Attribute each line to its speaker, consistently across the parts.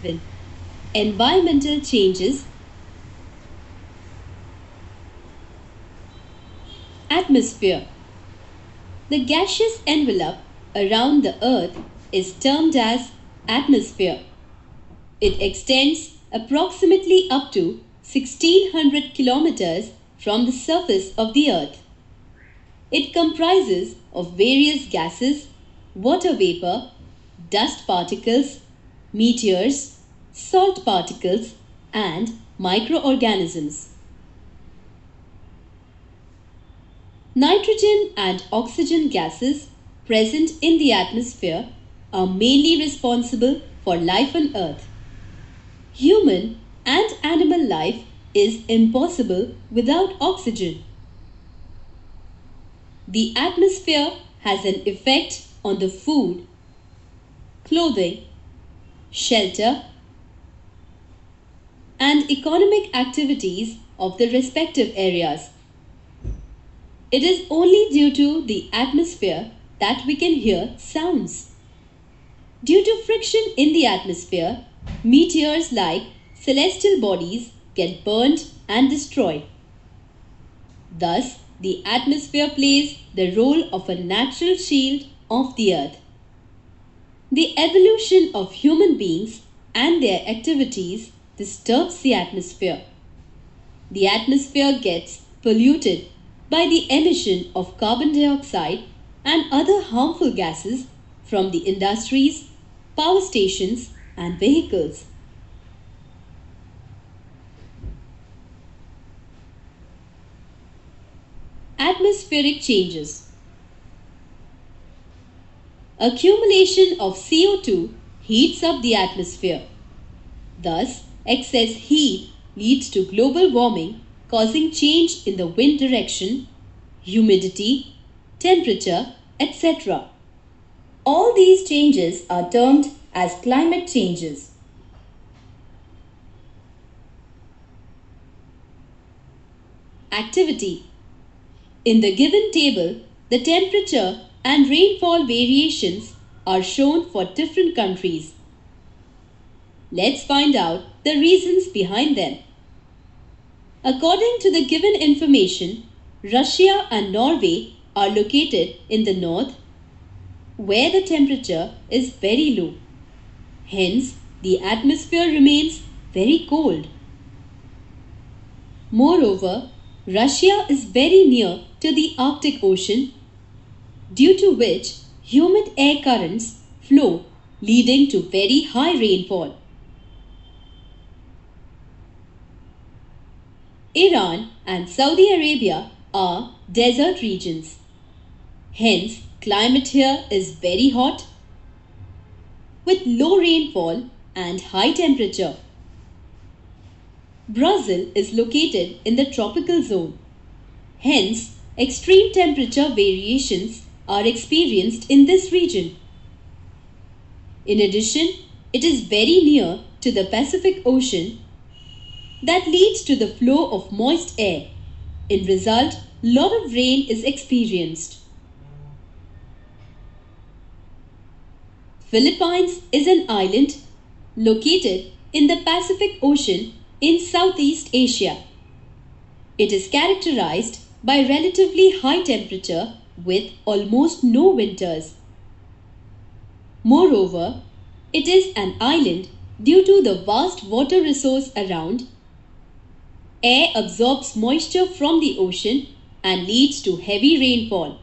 Speaker 1: 11. Environmental changes. Atmosphere. The gaseous envelope around the Earth is termed as atmosphere. It extends approximately up to 1600 kilometers from the surface of the Earth. It comprises of various gases, water vapor, dust particles, meteors, salt particles, and microorganisms. Nitrogen and oxygen gases present in the atmosphere are mainly responsible for life on Earth. Human and animal life is impossible without oxygen. The atmosphere has an effect on the food, clothing, shelter, and economic activities of the respective areas. It is only due to the atmosphere that we can hear sounds. Due to friction in the atmosphere, meteors like celestial bodies get burnt and destroyed. Thus, the atmosphere plays the role of a natural shield of the Earth. The evolution of human beings and their activities disturbs the atmosphere. The atmosphere gets polluted by the emission of carbon dioxide and other harmful gases from the industries, power stations, and vehicles. Atmospheric changes. Accumulation of CO2 heats up the atmosphere. Thus, excess heat leads to global warming, causing change in the wind direction, humidity, temperature, etc. All these changes are termed as climate changes. Activity. In the given table, the temperature and rainfall variations are shown for different countries. Let's find out the reasons behind them. According to the given information, Russia and Norway are located in the north, where the temperature is very low. Hence, the atmosphere remains very cold. Moreover, Russia is very near to the Arctic Ocean, due to which humid air currents flow, leading to very high rainfall. Iran and Saudi Arabia are desert regions. Hence, climate here is very hot with low rainfall and high temperature. Brazil is located in the tropical zone. Hence, extreme temperature variations are experienced in this region. In addition, it is very near to the Pacific Ocean that leads to the flow of moist air. In result, lot of rain is experienced. Philippines is an island located in the Pacific Ocean in Southeast Asia. It is characterized by relatively high temperature with almost no winters. Moreover, it is an island due to the vast water resource around. Air absorbs moisture from the ocean and leads to heavy rainfall.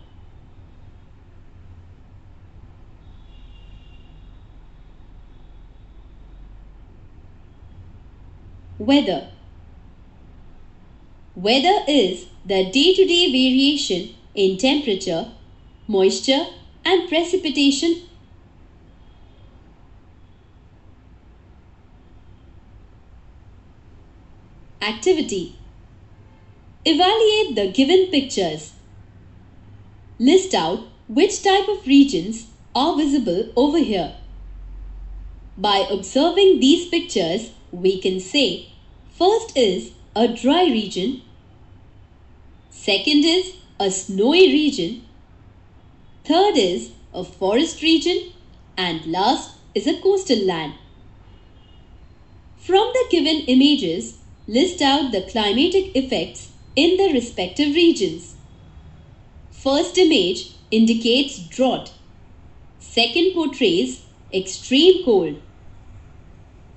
Speaker 1: Weather. Weather is the day-to-day variation in temperature, moisture, and precipitation. Activity. Evaluate the given pictures. List out which type of regions are visible over here. By observing these pictures, we can say first is a dry region, second is a snowy region, third is a forest region, and last is a coastal land. From the given images, list out the climatic effects in the respective regions. First image indicates drought. Second portrays extreme cold.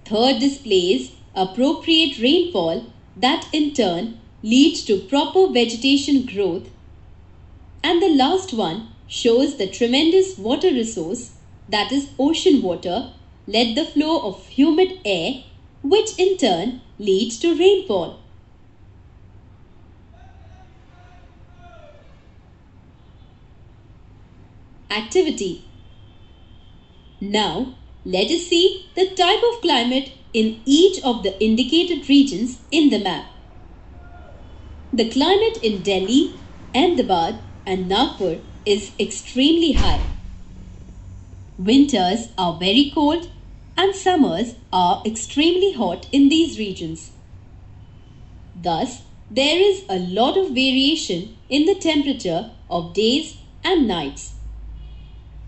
Speaker 1: Third displays appropriate rainfall that in turn leads to proper vegetation growth. And the last one shows the tremendous water resource, that is ocean water, led the flow of humid air, which in turn leads to rainfall. Activity. Now, let us see the type of climate in each of the indicated regions in the map. The climate in Delhi, Ahmedabad and Nagpur is extremely high. Winters are very cold and summers are extremely hot in these regions. Thus, there is a lot of variation in the temperature of days and nights.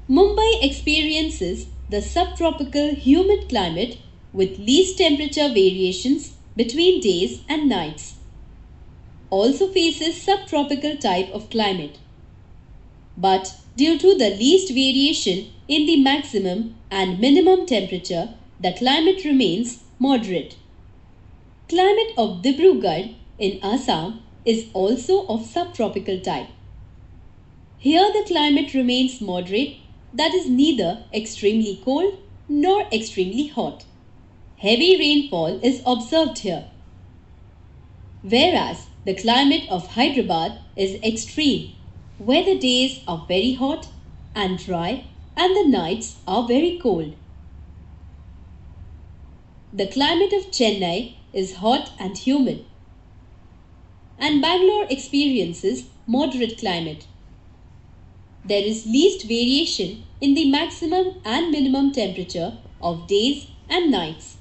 Speaker 1: Mumbai experiences the subtropical humid climate with least temperature variations between days and nights. Also faces subtropical type of climate. But due to the least variation in the maximum and minimum temperature, the climate remains moderate. Climate of Dibrugarh in Assam is also of subtropical type. Here the climate remains moderate, that is neither extremely cold nor extremely hot. Heavy rainfall is observed here. Whereas the climate of Hyderabad is extreme, where the days are very hot and dry and the nights are very cold. The climate of Chennai is hot and humid, and Bangalore experiences moderate climate. There is least variation in the maximum and minimum temperature of days and nights.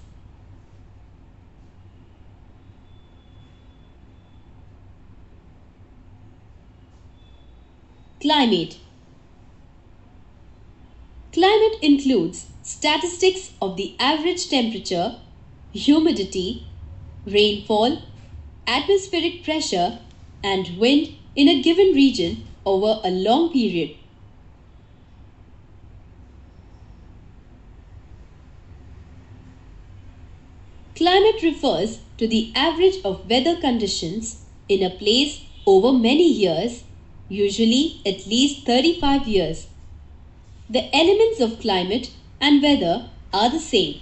Speaker 1: Climate. Climate includes statistics of the average temperature, humidity, rainfall, atmospheric pressure, and wind in a given region over a long period. Climate refers to the average of weather conditions in a place over many years, usually at least 35 years. The elements of climate and weather are the same.